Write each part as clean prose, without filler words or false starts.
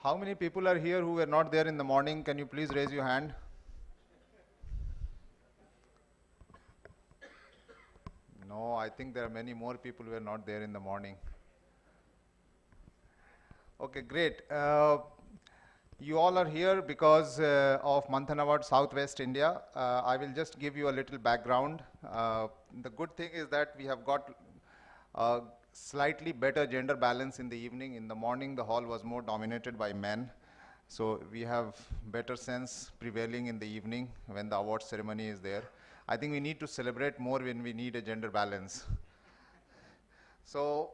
How many people are here who were not there in the morning? Can you please raise your hand? No, I think there are many more people who were not there in the morning. Okay, great. You all are here because of Manthan Award Southwest India. I will just give you a little background. The good thing is that we have got a slightly better gender balance in the evening. In the morning, the hall was more dominated by men. So we have better sense prevailing in the evening when the award ceremony is there. I think we need to celebrate more when we need a gender balance. So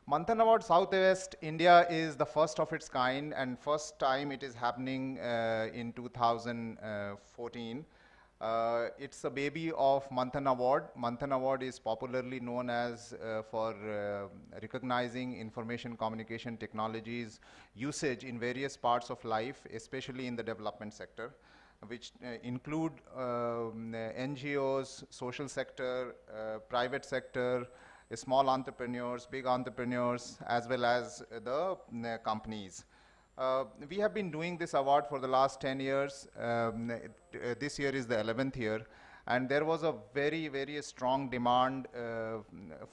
Manthan Award Southwest India is the first of its kind, and first time it is happening in 2014. It's a baby of Manthan Award. Manthan Award is popularly known as for recognizing information communication technologies usage in various parts of life, especially in the development sector, which include NGOs, social sector, private sector, small entrepreneurs, big entrepreneurs, as well as the companies. We have been doing this award for the last 10 years. This year is the 11th year. And there was a very, very strong demand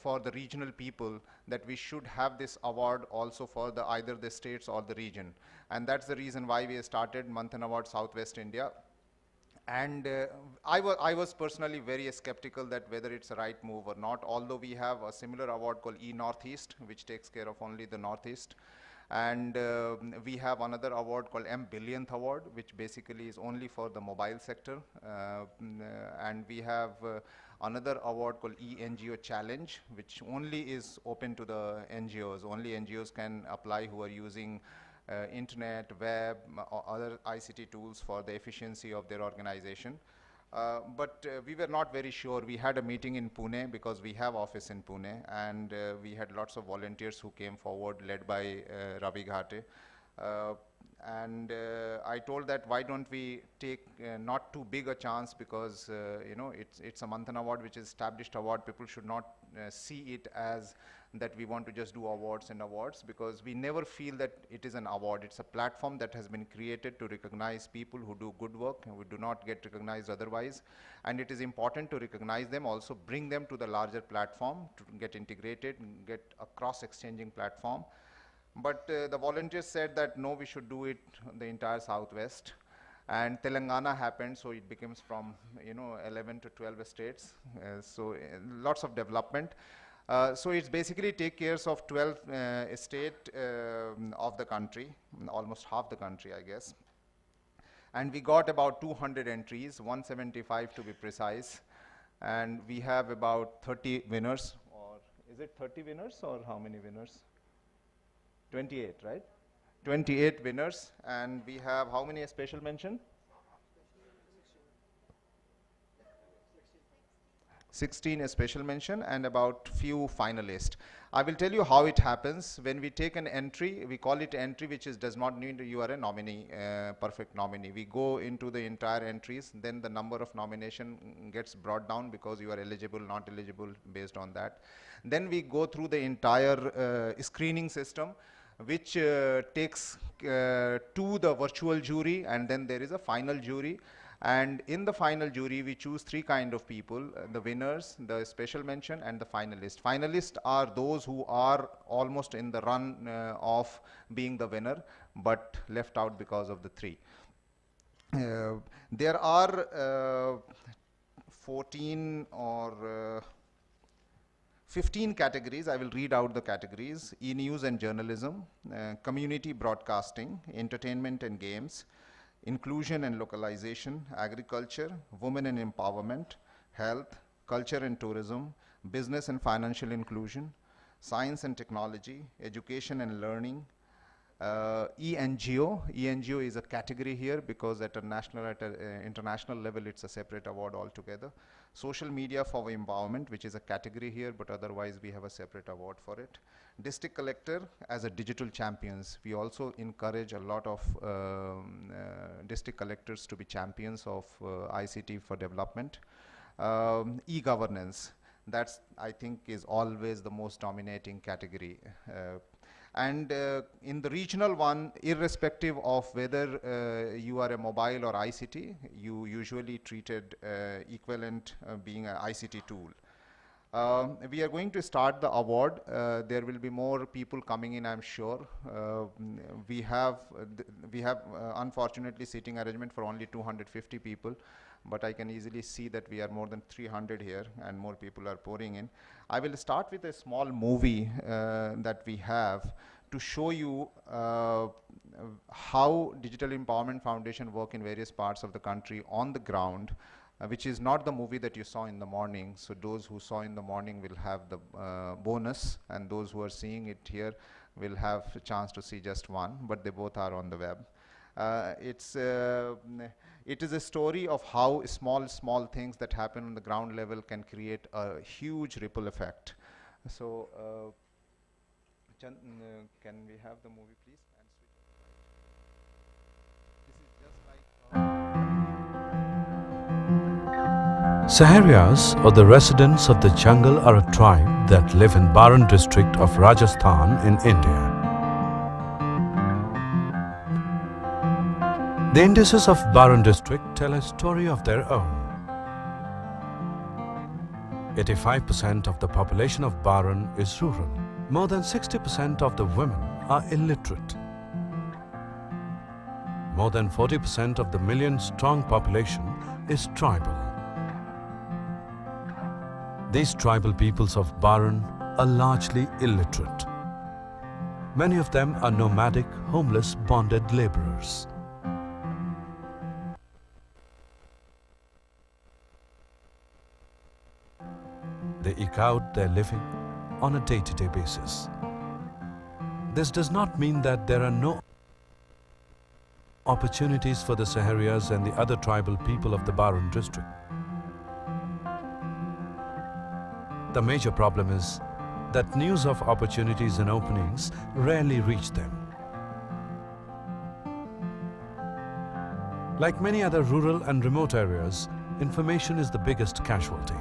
for the regional people that we should have this award also for either the states or the region. And that's the reason why we started Manthan Award Southwest India. And I was personally very skeptical that whether it's a right move or not, although we have a similar award called E-Northeast, which takes care of only the Northeast. And we have another award called M-Billionth Award, which basically is only for the mobile sector. And we have another award called E-NGO Challenge, which only is open to the NGOs. Only NGOs can apply who are using internet, web, or other ICT tools for the efficiency of their organization. But we were not very sure. We had a meeting in Pune because we have office in Pune, and we had lots of volunteers who came forward, led by Ravi Ghate. And I told that why don't we take not too big a chance, because you know, it's a Manthan Award, which is established award. People should not see it as that we want to just do awards and awards, because we never feel that it is an award. It's a platform that has been created to recognize people who do good work and who do not get recognized otherwise. And it is important to recognize them, also bring them to the larger platform to get integrated and get a cross-exchanging platform. But the volunteers said that no, we should do it the entire Southwest. And Telangana happened, so it becomes from 11 to 12 states. So lots of development. So it's basically take care of 12 states of the country, almost half the country, I guess. And we got about 200 entries, 175 to be precise. And we have about 30 winners, or is it 30 winners, or how many winners? 28, right? 28 winners. And we have how many special mention? 16 a special mention, and about few finalists. I will tell you how it happens. When we take an entry, we call it entry, which does not mean you are a nominee, perfect nominee. We go into the entire entries, then the number of nomination gets brought down because you are eligible, not eligible based on that. Then we go through the entire screening system, which takes to the virtual jury, and then there is a final jury. And in the final jury, we choose three kind of people: the winners, the special mention, and the finalists. Finalists are those who are almost in the run of being the winner, but left out because of the three. There are 14 or 15 categories. I will read out the categories: e-news and journalism, community broadcasting, entertainment and games, inclusion and localization, agriculture, women and empowerment, health, culture and tourism, business and financial inclusion, science and technology, education and learning, E-NGO. E-NGO is a category here because at a international level it's a separate award altogether. Social media for empowerment, which is a category here, but otherwise we have a separate award for it. District collector as a digital champions. We also encourage a lot of district collectors to be champions of ICT for development. E-governance, that's I think is always the most dominating category. And in the regional one, irrespective of whether you are a mobile or ICT, you usually treated equivalent being an ICT tool. We are going to start the award. There will be more people coming in, I'm sure. We have unfortunately seating arrangement for only 250 people, but I can easily see that we are more than 300 here and more people are pouring in. I will start with a small movie that we have to show you how Digital Empowerment Foundation work in various parts of the country on the ground, which is not the movie that you saw in the morning. So those who saw in the morning will have the bonus, and those who are seeing it here will have a chance to see just one, but they both are on the web. It is a story of how small things that happen on the ground level can create a huge ripple effect. So, can we have the movie, please? And switch. This is just like Saharias, or the residents of the jungle, are a tribe that live in Baran district of Rajasthan in India. The indices of Baran district tell a story of their own. 85% of the population of Baran is rural. More than 60% of the women are illiterate. More than 40% of the million-strong population is tribal. These tribal peoples of Baran are largely illiterate. Many of them are nomadic, homeless, bonded laborers. They eke out their living on a day-to-day basis. This does not mean that there are no opportunities for the Saharias and the other tribal people of the Baran district. The major problem is that news of opportunities and openings rarely reach them. Like many other rural and remote areas, information is the biggest casualty.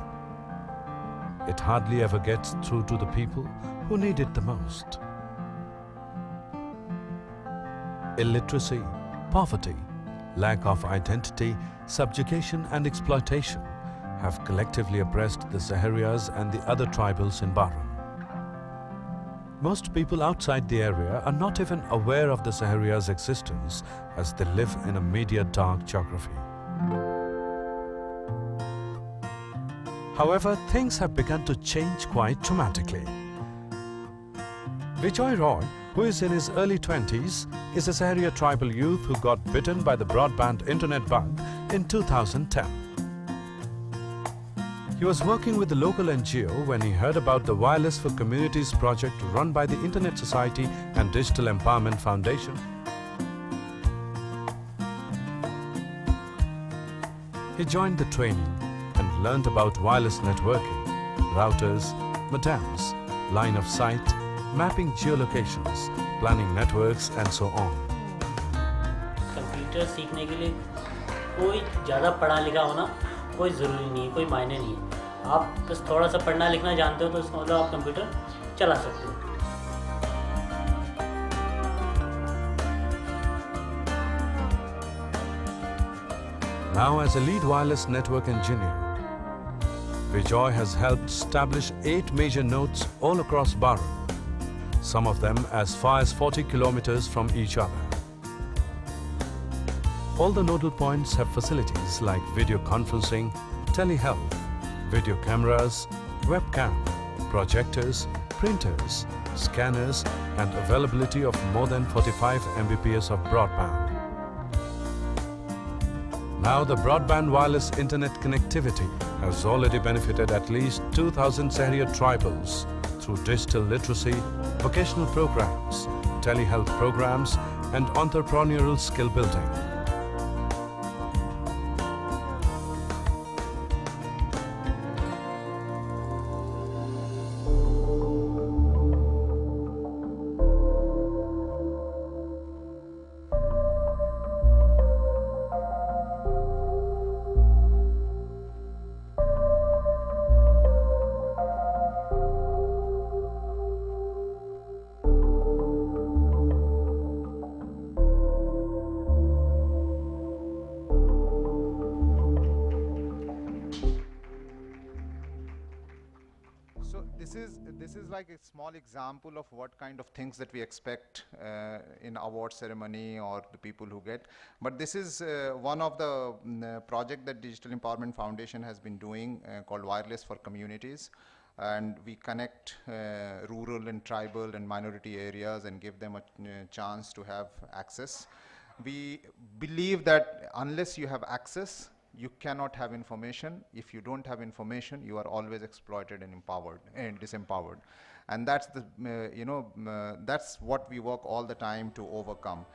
It hardly ever gets through to the people who need it the most. Illiteracy, poverty, lack of identity, subjugation and exploitation have collectively oppressed the Saharias and the other tribals in Baran. Most people outside the area are not even aware of the Saharias' existence, as they live in a media-dark geography. However, things have begun to change quite dramatically. Vijay Roy, who is in his early 20s, is a Saharia tribal youth who got bitten by the broadband internet bug in 2010. He was working with the local NGO when he heard about the Wireless for Communities project run by the Internet Society and Digital Empowerment Foundation. He joined the training and learned about wireless networking, routers, modems, line of sight, mapping geolocations, planning networks and so on. Computer सीखने के लिए कोई ज़्यादा पढ़ा लिखा होना कोई ज़रूरी नहीं है, कोई मायने नहीं है। आप बस थोड़ा सा पढ़ना लिखना जानते हो तो इसका मतलब आप कंप्यूटर चला सकते हो। Now as a lead wireless network engineer, Vijay has helped establish 8 major nodes all across Baran, some of them as far as 40 kilometers from each other. All the nodal points have facilities like video conferencing, telehealth, video cameras, webcam, projectors, printers, scanners, and availability of more than 45 Mbps of broadband. Now the broadband wireless internet connectivity has already benefited at least 2,000 Saharia tribals through digital literacy, vocational programs, telehealth programs, and entrepreneurial skill building. this is like a small example of what kind of things that we expect in award ceremony or the people who get. But this is one of the project that Digital Empowerment Foundation has been doing called Wireless for Communities. And we connect rural and tribal and minority areas and give them a chance to have access. We believe that unless you have access, you cannot have information. If you don't have information, you are always exploited and empowered and disempowered. And that's the, that's what we work all the time to overcome.